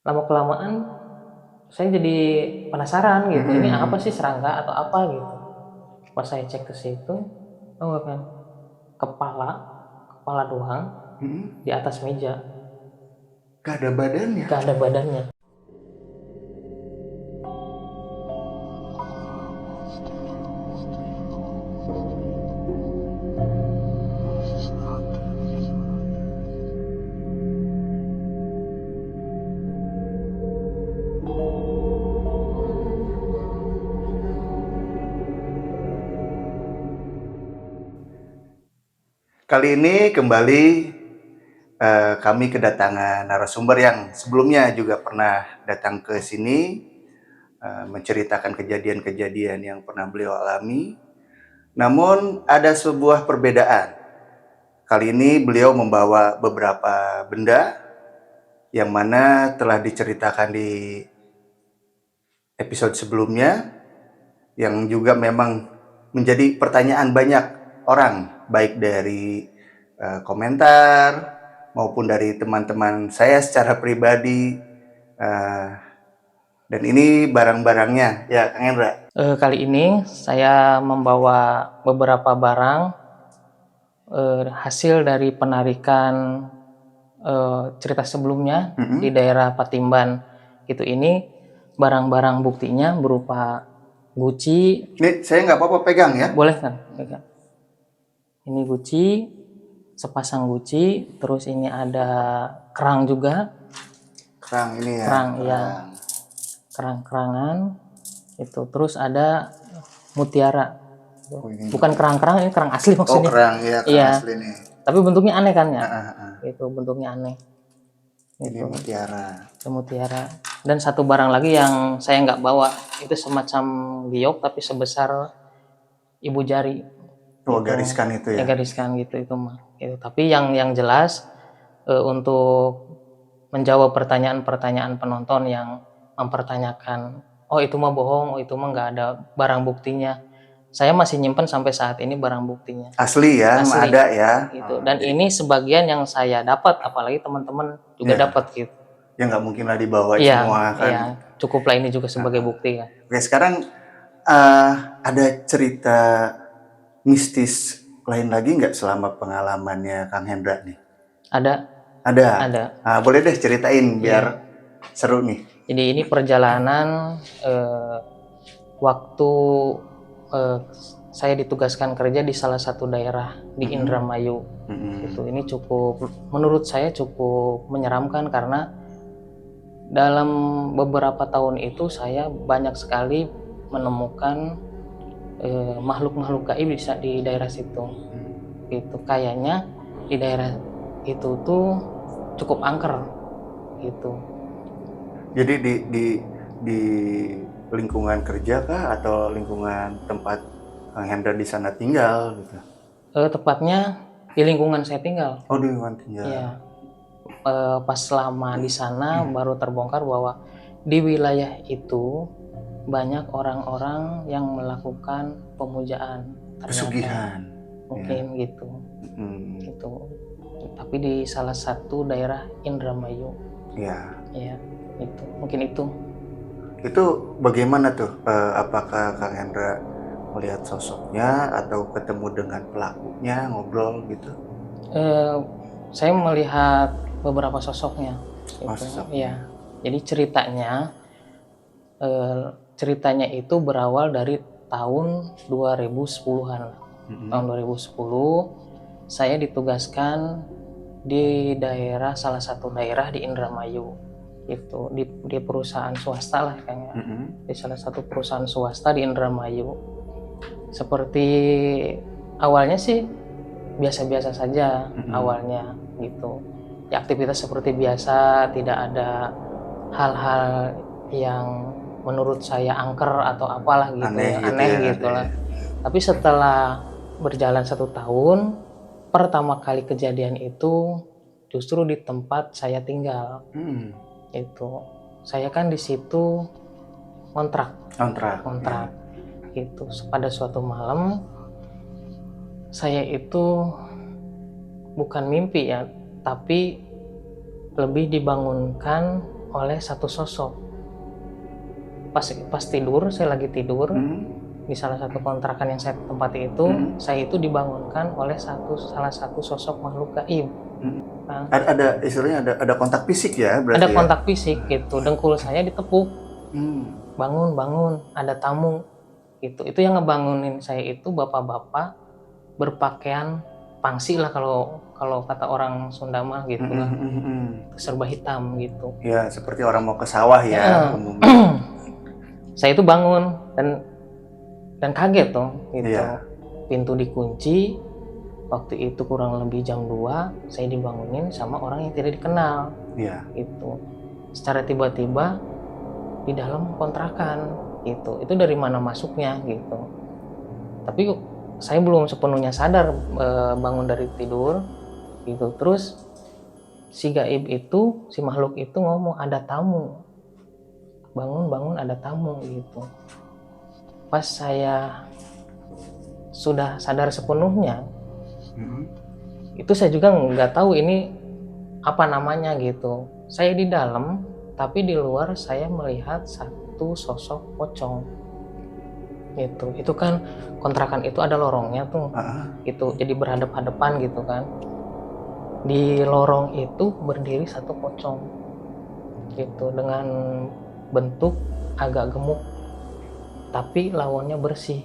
lama kelamaan saya jadi penasaran gitu, ini apa sih, serangga atau apa gitu. Pas saya cek ke situ, oh kan, kepala doang di atas meja, Gak ada badannya. gak ada badannya. Kali ini kembali kami kedatangan narasumber yang sebelumnya juga pernah datang ke sini menceritakan kejadian-kejadian yang pernah beliau alami. Namun ada sebuah perbedaan. Kali ini beliau membawa beberapa benda yang mana telah diceritakan di episode sebelumnya, yang juga memang menjadi pertanyaan banyak orang, baik dari komentar maupun dari teman-teman saya secara pribadi. Dan ini barang-barangnya, ya Kang Hendra. Kali ini saya membawa beberapa barang hasil dari penarikan cerita sebelumnya di daerah Patimban. Gitu, ini barang-barang buktinya berupa guci. Ini saya nggak apa-apa pegang ya? Boleh kan? Pegang. Ini guci, sepasang guci, terus ini ada kerang juga. Kerang ini ya. Kerang, ya. Kerang-kerangan itu. Terus ada mutiara. Bukan kerang-kerang, ini kerang asli maksudnya. Oh, kerang ya, kerang asli nih. Tapi bentuknya aneh kan ya? Itu bentuknya aneh. Ini mutiara. Itu mutiara. Dan satu barang lagi yang saya nggak bawa, itu semacam giok tapi sebesar ibu jari. Oh, gariskan itu ya. Ya, gariskan gitu itu mah. Itu. Tapi yang jelas untuk menjawab pertanyaan-pertanyaan penonton yang mempertanyakan, oh itu mah bohong, oh itu mah nggak ada barang buktinya. Saya masih nyimpen sampai saat ini barang buktinya. Asli ya, Asli. ada ya. Gitu. Dan ini sebagian yang saya dapat, apalagi teman-teman juga dapat gitu. Ya nggak mungkin lah dibawa Iya, semua kan. iya. Cukuplah ini juga sebagai bukti kan. Oke, sekarang ada cerita mistis lain lagi nggak selama pengalamannya Kang Hendra nih? Ada. Ada. Boleh deh ceritain biar seru nih. Jadi ini perjalanan waktu saya ditugaskan kerja di salah satu daerah di Indramayu. Itu ini cukup, menurut saya cukup menyeramkan karena dalam beberapa tahun itu saya banyak sekali menemukan makhluk-makhluk gaib di daerah situ. Itu kayaknya di daerah itu tuh cukup angker gitu. Jadi di lingkungan kerja kah atau lingkungan tempat Kang Hendra di sana tinggal gitu? Tepatnya di lingkungan saya tinggal. Oh, di lingkungan tinggal. Iya. Pas lama di sana baru terbongkar bahwa di wilayah itu banyak orang-orang yang melakukan pemujaan. Pesugihan. Mungkin gitu. Gitu. Tapi di salah satu daerah Indramayu. Ya. Ya, itu. Mungkin itu. Itu bagaimana tuh? Apakah Kang Hendra melihat sosoknya atau ketemu dengan pelakunya, ngobrol gitu? Saya melihat beberapa sosoknya. Oh, Gitu. sosoknya. Ya. Jadi ceritanya itu berawal dari tahun 2010-an. Tahun 2010 saya ditugaskan di salah satu daerah di Indramayu. Itu di perusahaan swasta lah kayaknya. Di salah satu perusahaan swasta di Indramayu. Seperti awalnya sih biasa-biasa saja awalnya gitu. Ya, aktivitas seperti biasa, tidak ada hal-hal yang menurut saya angker atau apalah gitu, aneh gitu lah. Tapi setelah berjalan 1 tahun, pertama kali kejadian itu justru di tempat saya tinggal. Itu saya kan di situ kontrak. Gitu. Pada suatu malam saya itu bukan mimpi ya, tapi lebih dibangunkan oleh satu sosok. Pas tidur, saya lagi tidur di salah satu kontrakan yang saya tempati itu, saya itu dibangunkan oleh salah satu sosok makhluk gaib. Nah, Ada istilahnya ada kontak fisik ya berarti ada ya? kontak fisik gitu, dengkul saya ditepuk, bangun bangun, ada tamu gitu. Itu yang ngebangunin saya itu bapak-bapak berpakaian pangsi lah kalau kata orang Sunda mah gitu kan, serba hitam gitu. Ya seperti orang mau ke sawah ya umumnya. Saya itu bangun dan kaget tuh gitu. Iya. Pintu dikunci. Waktu itu kurang lebih jam 2, saya dibangunin sama orang yang tidak dikenal. Iya. Gitu. Secara tiba-tiba di dalam kontrakan gitu. Itu dari mana masuknya gitu. Tapi saya belum sepenuhnya sadar bangun dari tidur gitu. Terus si gaib itu, si makhluk itu ngomong ada tamu. Bangun ada tamu gitu. Pas saya sudah sadar sepenuhnya, itu saya juga nggak tahu ini apa namanya gitu. Saya di dalam, tapi di luar saya melihat satu sosok pocong gitu. Itu kan kontrakan itu ada lorongnya tuh, gitu. Jadi berhadap-hadapan gitu kan. Di lorong itu berdiri satu pocong gitu dengan bentuk agak gemuk, tapi lawannya bersih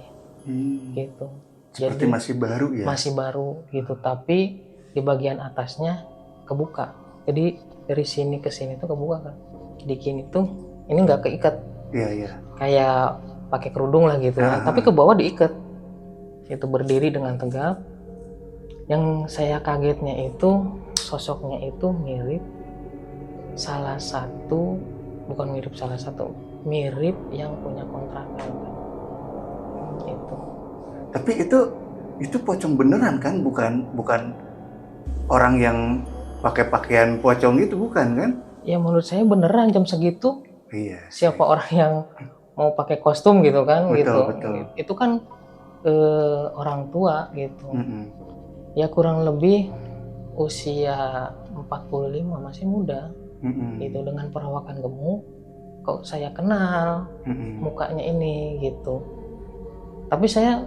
gitu. Seperti Jadi masih baru ya? Masih baru gitu, tapi di bagian atasnya kebuka. Jadi dari sini ke sini tuh kebuka kan. Di kini tuh ini nggak keikat. Iya. Kayak pakai kerudung lah gitu kan. Tapi ke bawah diikat. Itu berdiri dengan tegap. Yang saya kagetnya itu sosoknya itu mirip mirip yang punya kontrakan kan. Gitu. Tapi itu pocong beneran kan, bukan orang yang pakai pakaian pocong itu, bukan kan? Ya menurut saya beneran jam segitu. Iya. Siapa orang yang mau pakai kostum gitu kan? Betul. Itu kan orang tua gitu. Ya kurang lebih usia 45, masih muda. Gitu, dengan perawakan gemuk. Kok saya kenal mukanya ini gitu. Tapi saya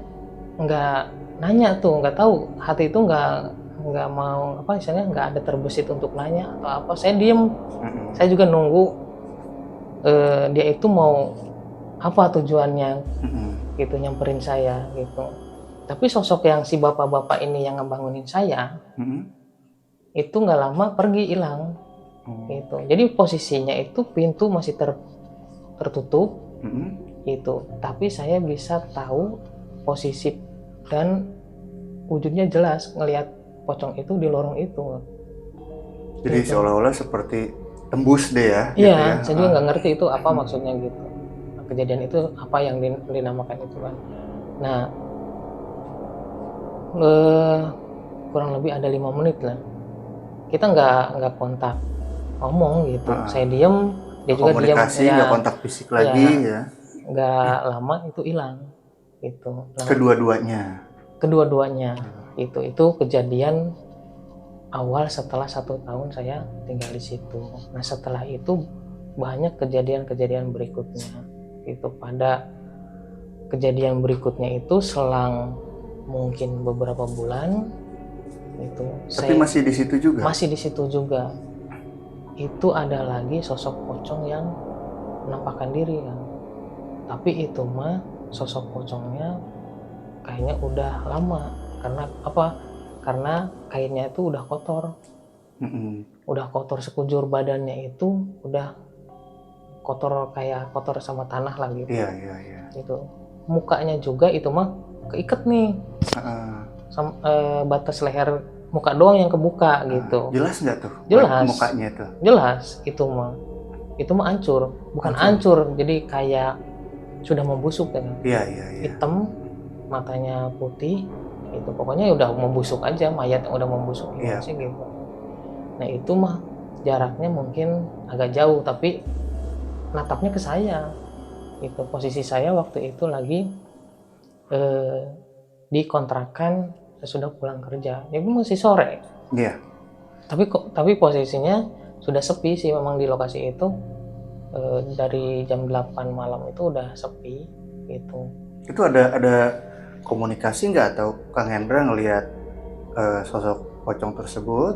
nggak nanya tuh, nggak tahu, hati itu nggak mau apa istilahnya, nggak ada terbesit untuk nanya atau apa. Saya diem. Saya juga nunggu dia itu mau apa tujuannya gitu nyamperin saya gitu. Tapi sosok yang si bapak-bapak ini yang ngebangunin saya itu nggak lama pergi hilang gitu. Jadi posisinya itu pintu masih tertutup gitu, tapi saya bisa tahu posisi dan wujudnya jelas, ngelihat pocong itu di lorong itu. Jadi gitu. Seolah-olah seperti tembus deh ya. Iya, gitu ya. Saya juga nggak ngerti itu apa maksudnya gitu. Nah, kejadian itu apa yang dinamakan itu kan. Nah, kurang lebih ada 5 menit lah. Kita nggak kontak ngomong gitu. Saya diem, dia juga diem. Komunikasi, nggak kontak fisik lagi ya. Nggak lama itu hilang gitu. Nah, kedua-duanya itu kejadian awal setelah 1 tahun saya tinggal di situ. Nah setelah itu banyak kejadian-kejadian berikutnya itu. Pada kejadian berikutnya itu selang mungkin beberapa bulan itu. Tapi masih di situ juga? Masih di situ juga. Itu ada lagi sosok pocong yang menampakkan diri kan. Tapi itu mah sosok pocongnya kayaknya udah lama. Karena apa? Karena kainnya itu udah kotor. Udah kotor, sekujur badannya itu udah kotor, kayak kotor sama tanah lah gitu. Iya. Itu mukanya juga itu mah keikat nih. Batas leher muka doang yang kebuka gitu. Jelas nggak tuh? Jelas. Mukanya tuh? Jelas itu mah hancur. Bukan hancur, jadi kayak sudah membusuk kan. Iya. Hitam, matanya putih, itu pokoknya udah membusuk aja, mayat yang udah membusuk sih gitu. Nah itu mah jaraknya mungkin agak jauh, tapi natapnya ke saya. Itu posisi saya waktu itu lagi di kontrakan sesudah pulang kerja. Itu masih sore. Iya. Tapi posisinya sudah sepi sih memang di lokasi itu. dari jam 8 malam itu udah sepi gitu. Itu ada komunikasi nggak atau Kang Hendra ngelihat sosok pocong tersebut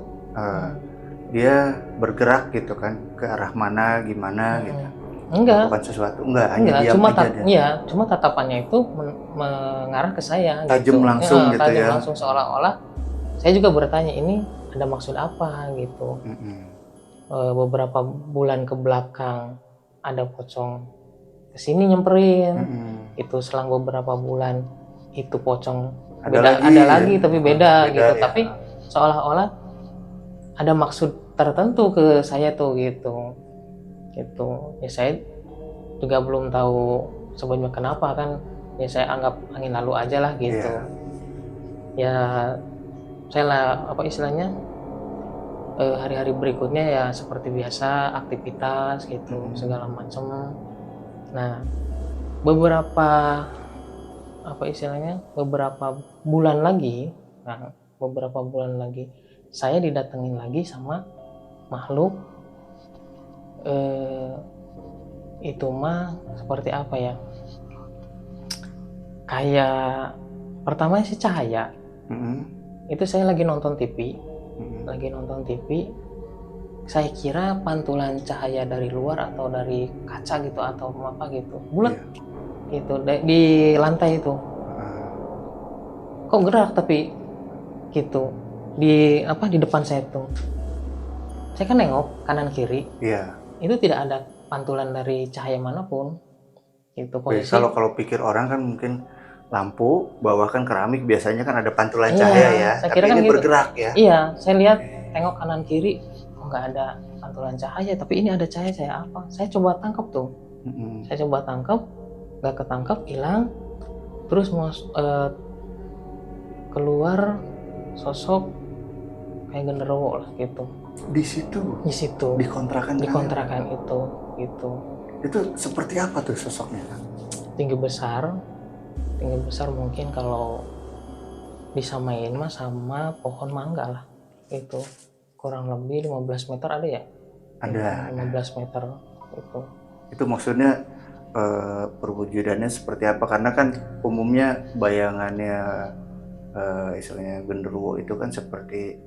dia bergerak gitu kan ke arah mana gimana gitu, Enggak, melakukan sesuatu enggak, hanya diam aja dia, cuma tatapannya itu mengarah ke saya tajam gitu. langsung gitu Tajam ya. langsung, seolah-olah saya juga bertanya ini ada maksud apa gitu. Beberapa bulan ke belakang ada pocong kesini nyamperin, itu selang beberapa bulan itu pocong ada lagi tapi beda gitu, ya. tapi seolah-olah ada maksud tertentu ke saya tuh gitu. Ya saya juga belum tahu sebabnya kenapa kan, ya saya anggap angin lalu aja lah gitu. Ya saya lah apa istilahnya, hari-hari berikutnya ya seperti biasa aktivitas gitu segala macam. Nah beberapa apa istilahnya beberapa bulan lagi saya didatengin lagi sama makhluk, itu mah seperti apa ya, kayak pertama sih cahaya. Itu saya lagi nonton TV, saya kira pantulan cahaya dari luar atau dari kaca gitu atau apa gitu, bulat gitu di lantai itu. Kok gerak tapi gitu di depan saya tuh. Saya kan nengok kanan kiri, itu tidak ada pantulan dari cahaya manapun gitu. Posisi kalau pikir orang kan mungkin lampu bawah kan keramik biasanya kan ada pantulan cahaya ya, saya tapi kira kan ini gitu. bergerak ya. Iya, saya lihat tengok kanan kiri nggak ada pantulan cahaya, tapi ini ada cahaya. Saya apa? Saya coba tangkap tuh. Saya coba tangkap, nggak ketangkap, hilang. Terus mau keluar sosok kayak genderuwo lah gitu. Di situ di kontrakan itu gitu. Itu seperti apa tuh sosoknya? Tinggi besar mungkin kalau disamain mah sama pohon mangga lah itu, kurang lebih 15 meter ada ya, 15 meter itu maksudnya perwujudannya seperti apa, karena kan umumnya bayangannya istilahnya genderuwo itu kan seperti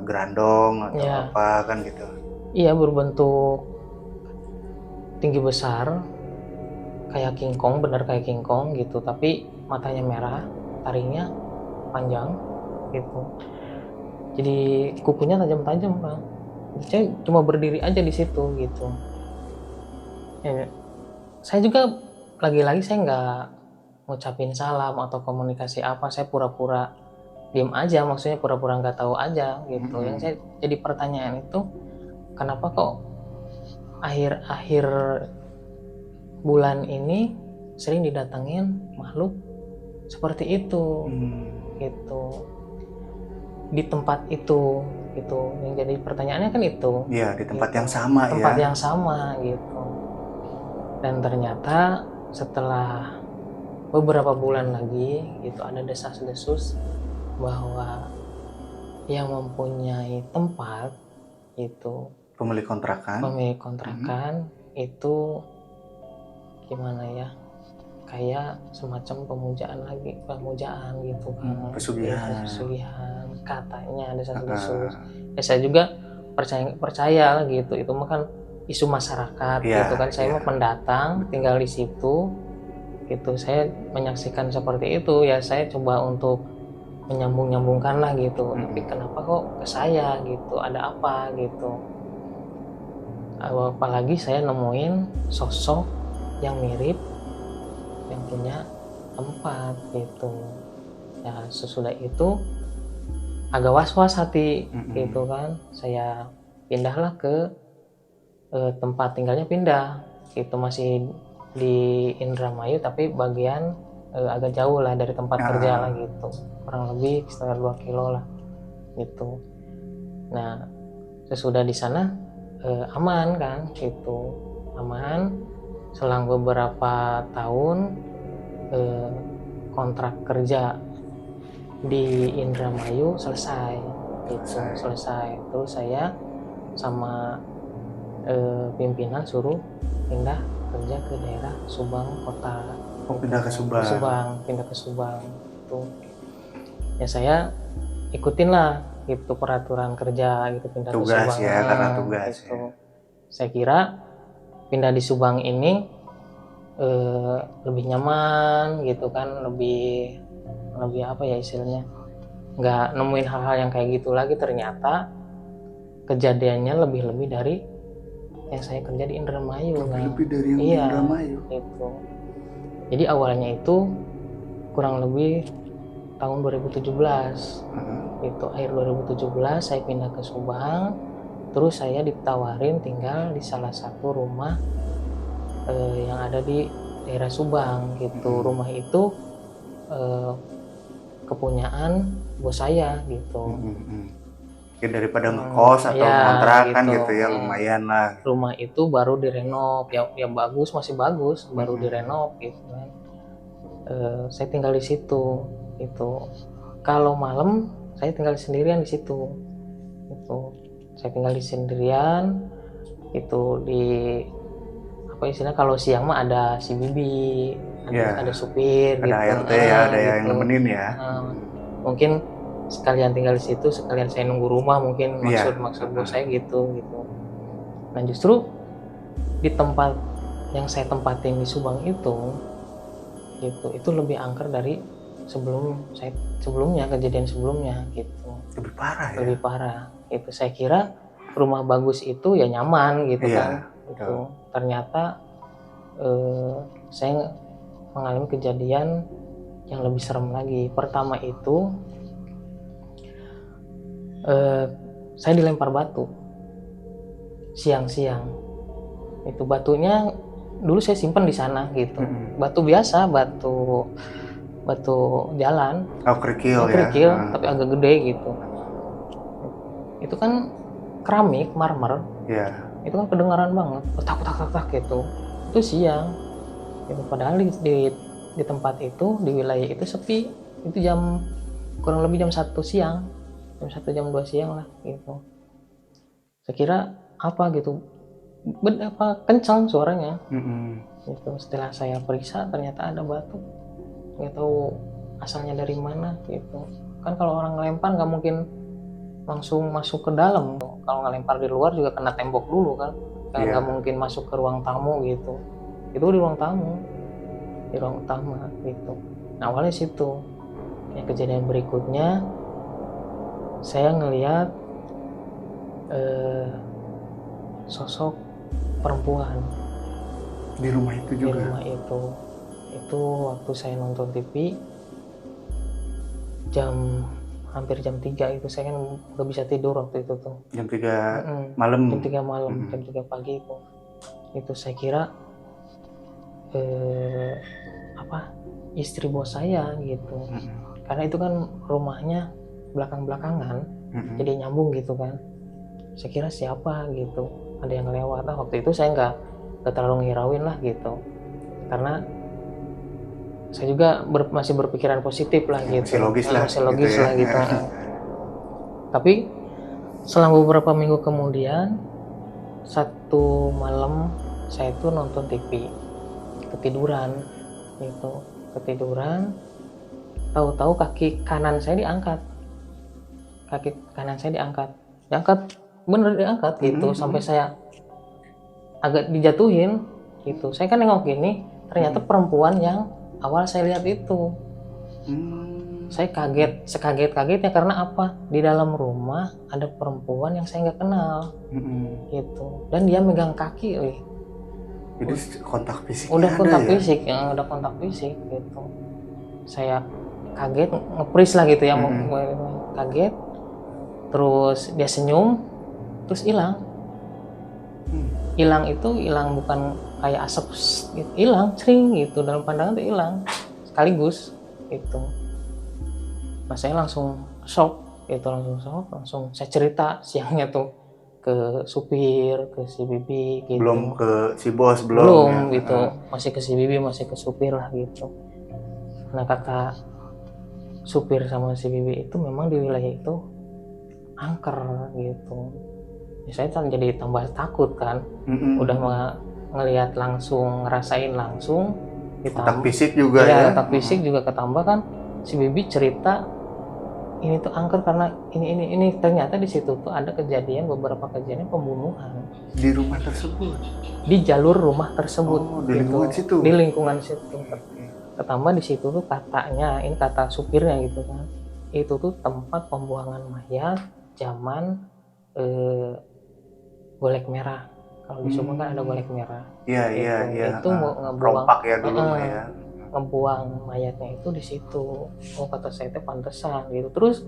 gerandong atau apa kan gitu. Iya, berbentuk tinggi besar kayak King Kong, bener kayak King Kong gitu, tapi matanya merah, taringnya panjang gitu, jadi kukunya tajam-tajam Bang. Saya cuma berdiri aja di situ gitu ya. Saya juga lagi-lagi saya nggak ngucapin salam atau komunikasi apa, saya pura-pura diem aja, maksudnya pura-pura nggak tahu aja gitu. Yang saya jadi pertanyaan itu, kenapa kok akhir-akhir bulan ini sering didatengin makhluk seperti itu gitu di tempat itu gitu. Yang jadi pertanyaannya kan itu. Iya, di tempat yang sama yang sama gitu. Dan ternyata setelah beberapa bulan lagi itu ada desas-desus bahwa yang mempunyai tempat itu pemilik kontrakan itu gimana ya, kayak semacam pemujaan gitu kan, pesugihan katanya ada desas-desus. Saya juga percaya gitu, itu mah kan isu masyarakat gitu kan. Saya mah pendatang tinggal di situ gitu, saya menyaksikan seperti itu ya, saya coba untuk menyambung-nyambungkan lah gitu. Tapi kenapa kok ke saya gitu, ada apa gitu. Apalagi saya nemuin sosok yang mirip yang punya tempat gitu ya. Sesudah itu agak was-was hati gitu kan, saya pindahlah ke tempat tinggalnya, pindah gitu, masih di Indramayu tapi bagian agak jauh lah dari tempat kerja lah gitu, kurang lebih sekitar 2 kilo lah gitu. Nah sesudah di sana aman kan gitu, aman. Selang beberapa tahun kontrak kerja di Indramayu selesai gitu. Terus saya sama pimpinan suruh pindah kerja ke daerah Subang kota. Oh, pindah ke Subang. Pindah ke Subang itu. Ya saya ikutin lah gitu peraturan kerja gitu, pindah ke Tugas Subang. ya, karena tugas gitu. ya. Saya kira pindah di Subang ini lebih nyaman gitu kan, lebih apa ya istilahnya, nggak nemuin hal-hal yang kayak gitu lagi. Ternyata kejadiannya lebih dari yang saya kerja di Indramayu. Lebih dari yang di Iya, Indramayu. itu. Jadi awalnya itu kurang lebih tahun 2017. Itu akhir 2017 saya pindah ke Subang. Terus saya ditawarin tinggal di salah satu rumah yang ada di daerah Subang gitu. Rumah itu kepunyaan bos saya gitu. Ya, daripada ngekos atau kontrakan gitu ya, lumayan lah. Rumah itu baru direnov, ya bagus, masih bagus, baru direnov gitu kan. Saya tinggal di situ gitu. Kalau malam saya tinggal sendirian di situ gitu. Saya tinggal di sendirian itu, di apa istilahnya, kalau siang mah ada si bibi, ada supir ada gitu, ART ya, ada yang gitu. nemenin ya. Mungkin sekalian tinggal di situ, sekalian saya nunggu rumah, mungkin maksud bos saya gitu. Nah justru di tempat yang saya tempatin di Subang itu gitu, itu lebih angker dari sebelumnya, kejadian sebelumnya gitu. Lebih parah ya. Lebih parah. Itu saya kira rumah bagus itu ya nyaman gitu kan. Itu ternyata saya mengalami kejadian yang lebih serem lagi. Pertama itu saya dilempar batu siang-siang. Itu batunya dulu saya simpan di sana gitu. Batu biasa, batu jalan. Kerikil ya. Tapi agak gede gitu. Itu kan keramik, marmer. Itu kan kedengaran banget, tak gitu. Itu siang. Itu padahal di tempat itu, di wilayah itu sepi. Itu kurang lebih jam 1 siang. Jam 1 jam 2 siang lah gitu. Saya kira apa gitu, kencang suaranya. Gitu. Setelah saya periksa ternyata ada batu, nggak tahu asalnya dari mana gitu. Kan kalau orang ngelempar nggak mungkin langsung masuk ke dalam. Kalau ngelempar di luar juga kena tembok dulu kan, nggak mungkin masuk ke ruang tamu gitu. Itu di ruang tamu, di ruang utama gitu. Nah, awalnya situ. Ya, kejadian berikutnya saya ngelihat sosok perempuan di rumah itu juga. Di rumah itu waktu saya nonton TV hampir jam 3 itu, saya kan udah bisa tidur waktu itu tuh. Jam 3 malam. Jam 3 malam, jam 3 pagi itu. Itu saya kira istri bos saya gitu. Karena itu kan rumahnya belakang-belakangan, jadi nyambung gitu kan. Saya kira siapa gitu, ada yang lewat. Nah, waktu itu saya nggak terlalu ngirauin lah gitu, karena saya juga masih berpikiran positif lah gitu. Masih logis lah gitu. Tapi selang beberapa minggu kemudian, satu malam saya tuh nonton TV, ketiduran gitu. Tahu-tahu kaki kanan saya diangkat. Bener diangkat gitu. Sampai saya agak dijatuhin gitu. Saya kan nengok gini, ternyata perempuan yang awal saya lihat itu. Saya sekaget-kagetnya karena apa? Di dalam rumah ada perempuan yang saya nggak kenal gitu. Dan dia megang kaki, Jadi kontak fisik. Udah kontak fisik gitu. Saya kaget, nge-freeze lah gitu ya, kaget. Terus dia senyum, terus hilang. Hilang bukan kayak asap, hilang sering gitu, dalam pandangan tuh hilang sekaligus gitu. Nah, saya langsung shock, langsung saya cerita siangnya tuh ke supir, ke si bibi gitu. Belum ke si bos, belum ya. Gitu. Masih ke si bibi, masih ke supir lah gitu. Nah, kata supir sama si bibi itu memang di wilayah itu angker gitu. Ya, saya kan jadi tambah takut kan. Udah ngelihat langsung, ngerasain langsung, Kontak fisik juga ya. kontak fisik juga ketambah kan. Si bibi cerita ini tuh angker karena ini ternyata di situ tuh ada beberapa kejadian pembunuhan Di rumah tersebut. di jalur rumah tersebut. Oh, di lingkungan situ. Di lingkungan situ. Ketambah di situ tuh katanya, ini kata supirnya gitu kan, itu tuh tempat pembuangan mayat zaman golek merah. Kalau di Subang kan ada golek merah. Iya. Itu mau ngebuang, Rompak ya dulu ya. ngebuang mayatnya itu di situ. Oh, kata saya itu pantesan gitu. Terus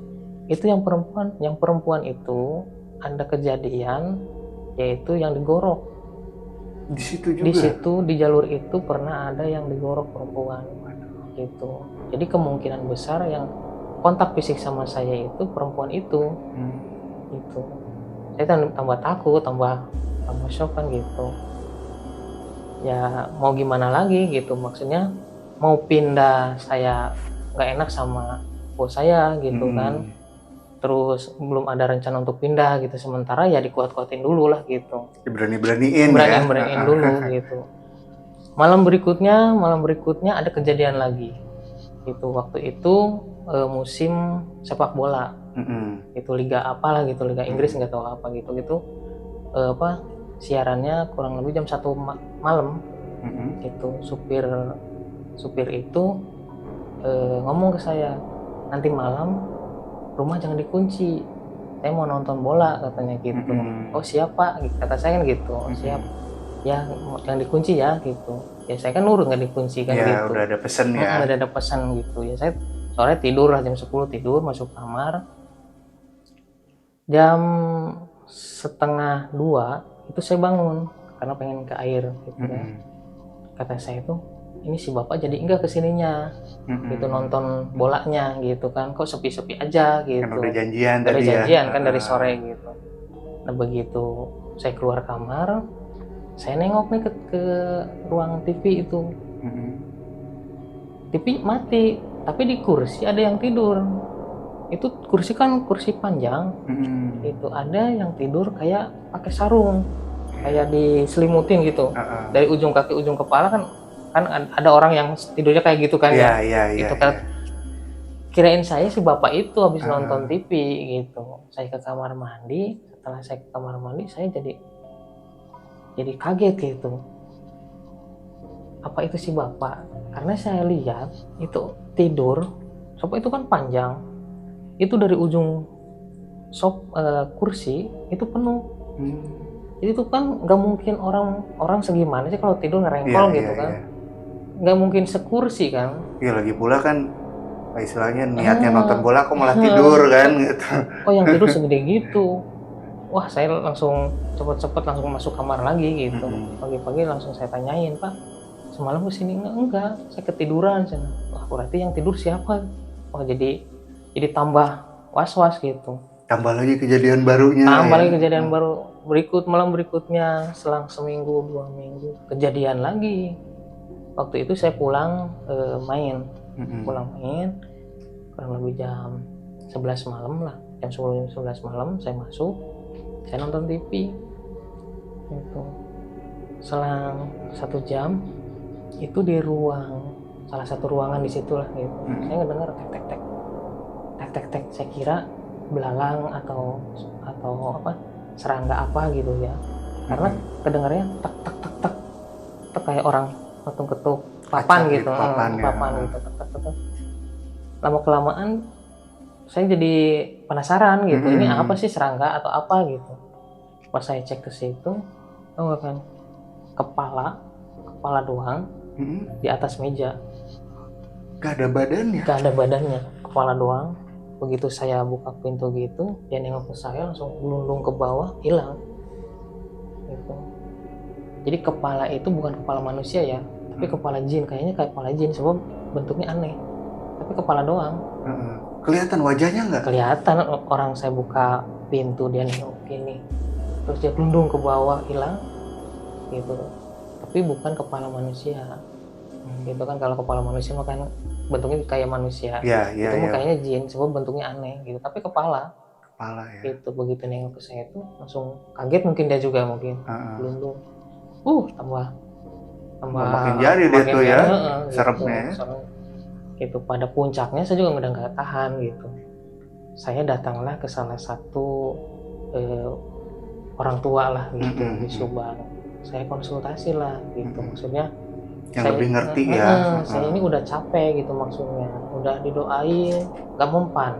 itu yang perempuan itu ada kejadian yaitu yang digorok. Di situ juga. Di situ di jalur itu pernah ada yang digorok perempuan gitu. Jadi kemungkinan besar yang kontak fisik sama saya itu perempuan itu. Gitu. Saya tambah takut, tambah shock kan gitu. Ya mau gimana lagi gitu, maksudnya mau pindah saya nggak enak sama bos saya gitu kan. Terus belum ada rencana untuk pindah gitu, sementara ya dikuat-kuatin dulu lah gitu. Beraniin dulu gitu. Malam berikutnya ada kejadian lagi. Itu waktu itu musim sepak bola. Itu liga apalah gitu, liga Inggris nggak tahu apa gitu siarannya kurang lebih jam 1 malam. Gitu supir itu ngomong ke saya, nanti malam rumah jangan dikunci, saya mau nonton bola katanya gitu. Oh siap pak, kata saya kan gitu. Siap ya, jangan dikunci ya gitu. Ya saya kan nurut nggak dikunci kan ya, gitu. Udah ada pesan ya. Udah ada pesan gitu ya. Saya sore tidur lah, jam 10 tidur, masuk kamar. Jam 1:30 itu saya bangun karena pengen ke air gitu kan. Kata saya tuh, ini si bapak jadi enggak kesininya gitu nonton bolanya gitu kan, kok sepi-sepi aja gitu. Kan udah janjian kan dari sore gitu. Nah begitu saya keluar kamar, saya nengok nih ke ruang TV itu. TV mati, tapi di kursi ada yang tidur. Itu kursi kan kursi panjang. Itu ada yang tidur kayak pakai sarung, kayak diselimutin gitu. Dari ujung kaki ujung kepala kan ada orang yang tidurnya kayak gitu kan. Itu kan kirain saya si bapak itu habis nonton TV gitu. Saya ke kamar mandi, setelah saya ke kamar mandi saya jadi kaget gitu. Apa itu si bapak? Karena saya lihat itu tidur, sofa itu kan panjang, itu dari ujung kursi itu penuh. Jadi itu kan nggak mungkin orang segimana sih kalau tidur ngerengkol gitu kan. Nggak mungkin sekursi kan. Iya, lagi pula kan istilahnya niatnya nonton bola kok malah tidur kan gitu. Oh yang tidur segede gitu. Wah saya langsung cepet-cepet langsung masuk kamar lagi gitu. Pagi-pagi langsung saya tanyain, Pak, semalam kesini enggak, saya ketiduran. Wah berarti yang tidur siapa? Wah jadi tambah was-was gitu. Tambah lagi kejadian barunya. Baru malam berikutnya, selang seminggu 2 minggu kejadian lagi. Waktu itu saya pulang main kurang lebih jam 11 malam lah, jam 10-11 malam saya masuk, saya nonton TV gitu. Selang 1 jam itu di salah satu ruangan di situ lah gitu. Saya ngedengar tek, saya kira belalang atau apa, serangga apa gitu ya, karena kedengarannya tak kayak orang ketuk papan gitu, papan gitu, tak. Lama kelamaan saya jadi penasaran gitu, ini apa sih, serangga atau apa gitu. Pas saya cek ke situ, tahu kan, kepala doang di atas meja. Gak ada badannya. Kepala doang. Begitu saya buka pintu gitu, dia nengok ke saya langsung gelundung ke bawah, hilang. Gitu. Jadi kepala itu bukan kepala manusia ya, tapi kepala jin, kayaknya kayak kepala jin sebab bentuknya aneh. Tapi kepala doang. Kelihatan wajahnya nggak? Kelihatan, orang saya buka pintu dia nengok gini, terus dia gelundung ke bawah, hilang. Gitu. Tapi bukan kepala manusia. Gitu kan, kalau kepala manusia makan bentuknya kayak manusia. Itu kayaknya jin sebab bentuknya aneh gitu, tapi kepala kepala ya. Itu begitu nengok ke saya tuh langsung kaget, mungkin dia juga mungkin gelundung. Tambah Makin jadi deh tuh ya, seremnya ya. serem. Gitu. Pada puncaknya saya juga udah nggak tahan gitu. Saya datanglah ke salah satu orang tua lah gitu di Subang. Saya konsultasi lah gitu, maksudnya yang saya lebih ngerti ya. saya ini udah capek gitu, maksudnya udah didoain gak mempan,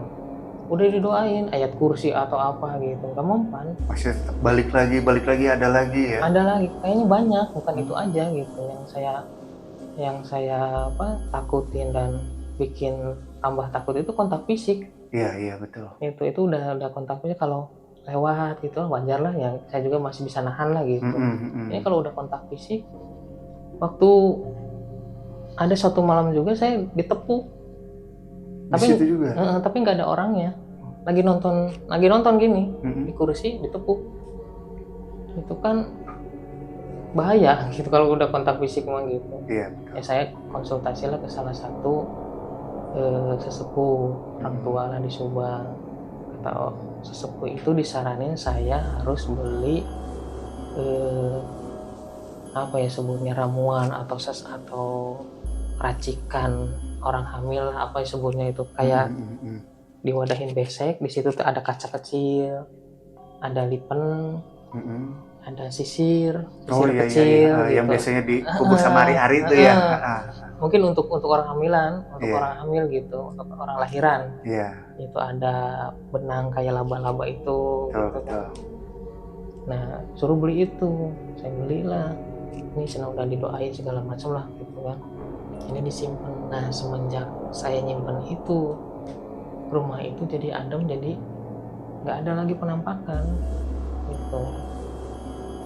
udah didoain ayat kursi atau apa gitu gak mempan, Masih tetap balik lagi ada lagi ya. ada lagi kayaknya banyak, bukan itu aja gitu yang saya takutin dan bikin tambah takut itu kontak fisik. Iya betul. Itu udah kontak fisik, kalau lewat gitu wajar lah ya, saya juga masih bisa nahan lah gitu. Ini kalau udah kontak fisik, waktu ada suatu malam juga saya ditepuk, tapi nggak ada orangnya, lagi nonton gini di kursi ditepuk. Itu kan bahaya gitu kalau udah kontak fisik mah gitu. Iya. Ya saya konsultasi lah ke salah satu sesepuh orang tua lah di Subang. Kata sesepuh itu disaranin saya harus beli sebutnya ramuan atau racikan orang hamil, sebutnya itu kayak diwadahin besek, di situ tuh ada kaca kecil, ada lipen, ada sisir kecil gitu. Yang biasanya dikubur sama hari-hari itu ya. Mungkin untuk orang hamilan, orang hamil gitu, orang lahiran. Itu ada benang kayak laba-laba itu. Betul. Nah, suruh beli itu, saya belilah. Ini senang udah didoain segala macam lah gitu kan. Ini disimpan. Nah, semenjak saya nyimpen itu, rumah itu jadi adem, jadi nggak ada lagi penampakan gitu.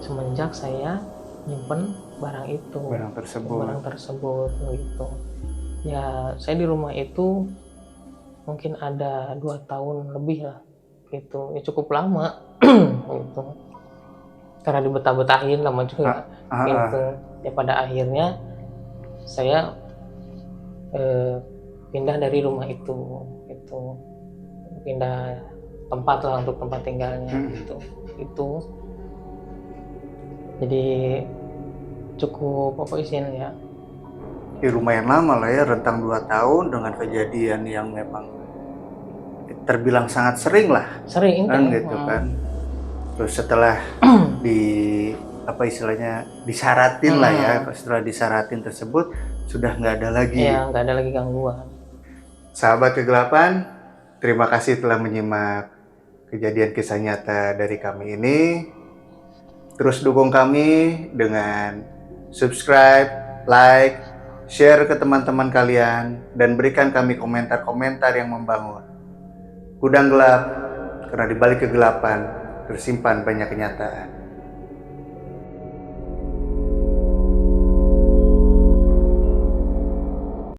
Semenjak saya nyimpen barang tersebut gitu. Ya, saya di rumah itu mungkin ada 2 tahun lebih lah gitu. Ya cukup lama gitu. Karena dibetah-betahin lama juga gitu. Ya pada akhirnya saya pindah dari rumah itu gitu. Pindah tempat lah untuk tempat tinggalnya gitu. Itu jadi cukup ya. Lumayan lama lah ya, rentang 2 tahun dengan kejadian yang memang terbilang sangat sering lah. Sering kan gitu kan. Terus setelah disaratin lah ya, setelah disaratin tersebut sudah nggak ada lagi. Iya, nggak ada lagi gangguan. Sahabat Kegelapan, terima kasih telah menyimak kejadian kisah nyata dari kami ini. Terus dukung kami dengan subscribe, like, share ke teman-teman kalian, dan berikan kami komentar-komentar yang membangun. Gudang Gelap, karena di balik kegelapan tersimpan banyak kenyataan.